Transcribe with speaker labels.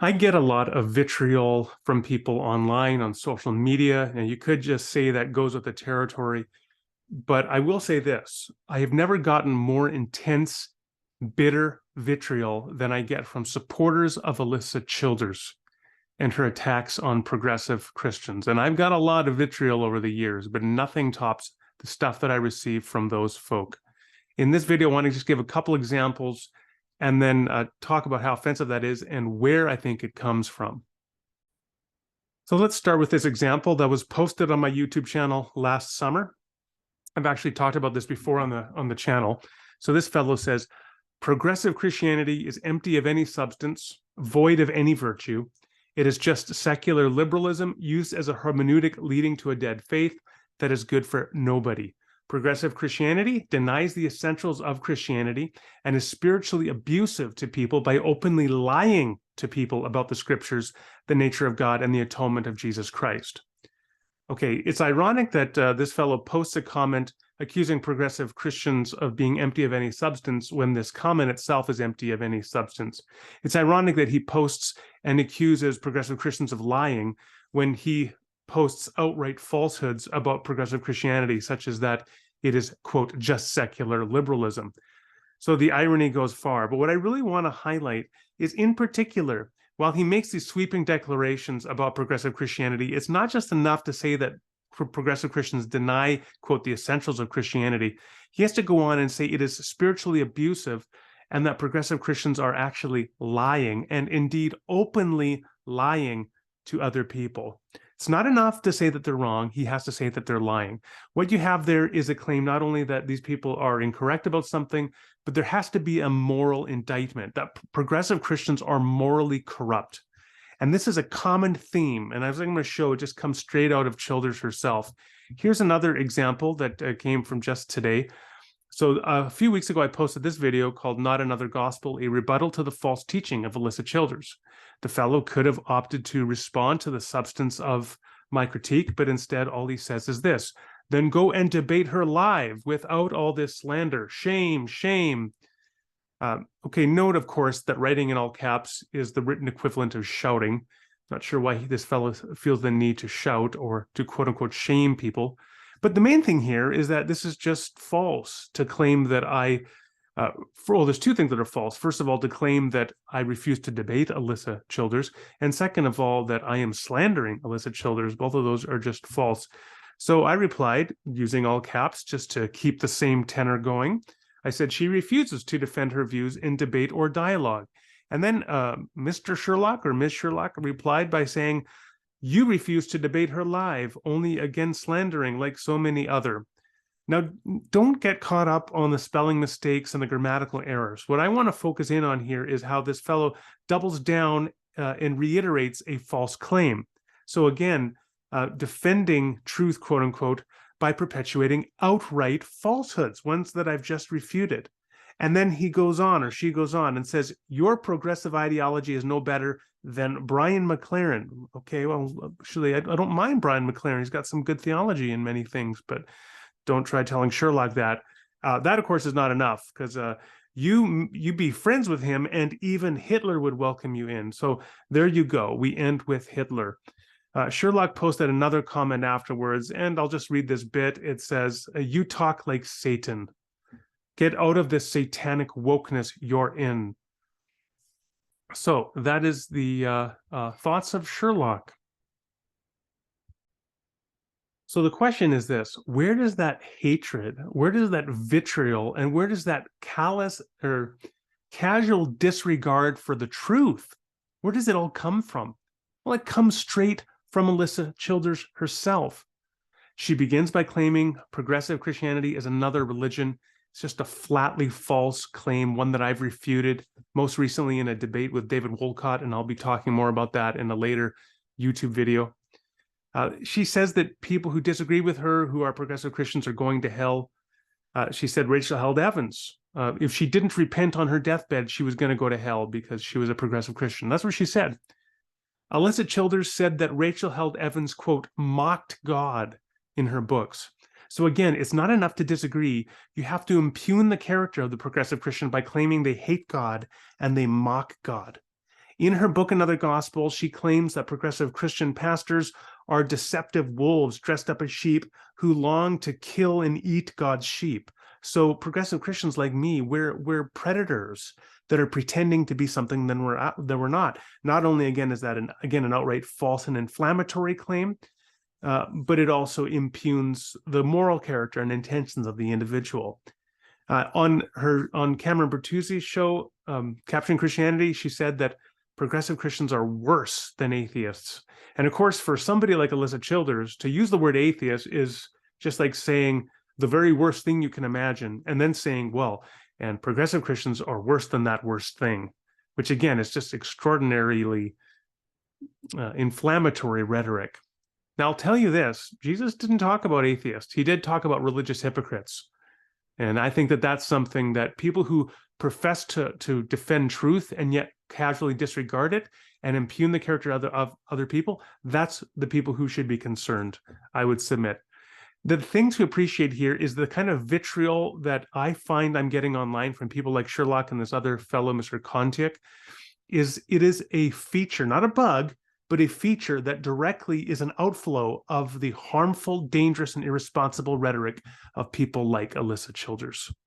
Speaker 1: I get a lot of vitriol from people online on social media, and you could just say that goes with the territory. But I will say this, I have never gotten more intense, bitter vitriol than I get from supporters of Alyssa Childers and her attacks on progressive Christians. And I've got a lot of vitriol over the years, but nothing tops the stuff that I receive from those folk. In this video, I want to just give a couple examples and then talk about how offensive that is and where I think it comes from. So let's start with this example that was posted on my YouTube channel last summer. I've actually talked about this before on the channel. So this fellow says, progressive Christianity is empty of any substance, void of any virtue. It is just secular liberalism used as a hermeneutic leading to a dead faith that is good for nobody. Progressive Christianity denies the essentials of Christianity and is spiritually abusive to people by openly lying to people about the scriptures, the nature of God, and the atonement of Jesus Christ. Okay, it's ironic that this fellow posts a comment accusing progressive Christians of being empty of any substance when this comment itself is empty of any substance. It's ironic that he posts and accuses progressive Christians of lying when he posts outright falsehoods about progressive Christianity, such as that it is, quote, just secular liberalism. So the irony goes far. But what I really want to highlight is, in particular, while he makes these sweeping declarations about progressive Christianity, it's not just enough to say that progressive Christians deny, quote, the essentials of Christianity. He has to go on and say it is spiritually abusive and that progressive Christians are actually lying, and indeed openly lying to other people. It's not enough to say that they're wrong. He has to say that they're lying. What you have there is a claim not only that these people are incorrect about something, but there has to be a moral indictment that progressive Christians are morally corrupt. And this is a common theme. And as I'm going to show, it just comes straight out of Childers herself. Here's another example that came from just today. So a few weeks ago, I posted this video called Not Another Gospel, a rebuttal to the false teaching of Alyssa Childers. The fellow could have opted to respond to the substance of my critique, but instead all he says is this: then go and debate her live without all this slander. Shame, shame. Okay, note, of course, that writing in all caps is the written equivalent of shouting. Not sure why this fellow feels the need to shout or to quote unquote shame people. But the main thing here is that this is just false to claim that there's two things that are false. First of all, to claim that I refuse to debate Alyssa Childers. And second of all, that I am slandering Alyssa Childers. Both of those are just false. So I replied using all caps just to keep the same tenor going. I said she refuses to defend her views in debate or dialogue. And then Mr. Sherlock or Ms. Sherlock replied by saying, you refuse to debate her live, only again slandering like so many other. Now, don't get caught up on the spelling mistakes and the grammatical errors. What I want to focus in on here is how this fellow doubles down and reiterates a false claim. So again, defending truth, quote unquote, by perpetuating outright falsehoods, ones that I've just refuted. And then he goes on, or she goes on, and says, your progressive ideology is no better than Brian McLaren. Okay, well, actually, I don't mind Brian McLaren. He's got some good theology in many things, but don't try telling Sherlock that. That, of course, is not enough, because you be friends with him, and even Hitler would welcome you in. So there you go. We end with Hitler. Sherlock posted another comment afterwards, and I'll just read this bit. It says, you talk like Satan. Get out of this satanic wokeness you're in. So that is the thoughts of Sherlock. So the question is this: where does that hatred, where does that vitriol, and where does that callous or casual disregard for the truth, where does it all come from? Well, it comes straight from Alyssa Childers herself. She begins by claiming progressive Christianity is another religion. It's just a flatly false claim, one that I've refuted, most recently in a debate with David Wolcott, and I'll be talking more about that in a later YouTube video. She says that people who disagree with her, who are progressive Christians, are going to hell. She said Rachel Held Evans, if she didn't repent on her deathbed, she was going to go to hell because she was a progressive Christian. That's what she said. Alyssa Childers said that Rachel Held Evans, quote, mocked God in her books. So again, it's not enough to disagree. You have to impugn the character of the progressive Christian by claiming they hate God and they mock God. In her book, Another Gospel, she claims that progressive Christian pastors are deceptive wolves dressed up as sheep who long to kill and eat God's sheep. So progressive Christians like me, we're predators that are pretending to be something that we're not. Not only, again, is that an outright false and inflammatory claim, but it also impugns the moral character and intentions of the individual. On Cameron Bertuzzi's show, Capturing Christianity, she said that progressive Christians are worse than atheists. And of course, for somebody like Alyssa Childers, to use the word atheist is just like saying the very worst thing you can imagine, and then saying, well, and progressive Christians are worse than that worst thing, which again is just extraordinarily inflammatory rhetoric. Now, I'll tell you this, Jesus didn't talk about atheists. He did talk about religious hypocrites. And I think that that's something that people who profess to defend truth and yet casually disregard it and impugn the character of other people, that's the people who should be concerned, I would submit. The thing to appreciate here is the kind of vitriol that I find I'm getting online from people like Sherlock and this other fellow, Mr. Kontiuk, it is a feature, not a bug, but a feature that directly is an outflow of the harmful, dangerous, and irresponsible rhetoric of people like Alyssa Childers.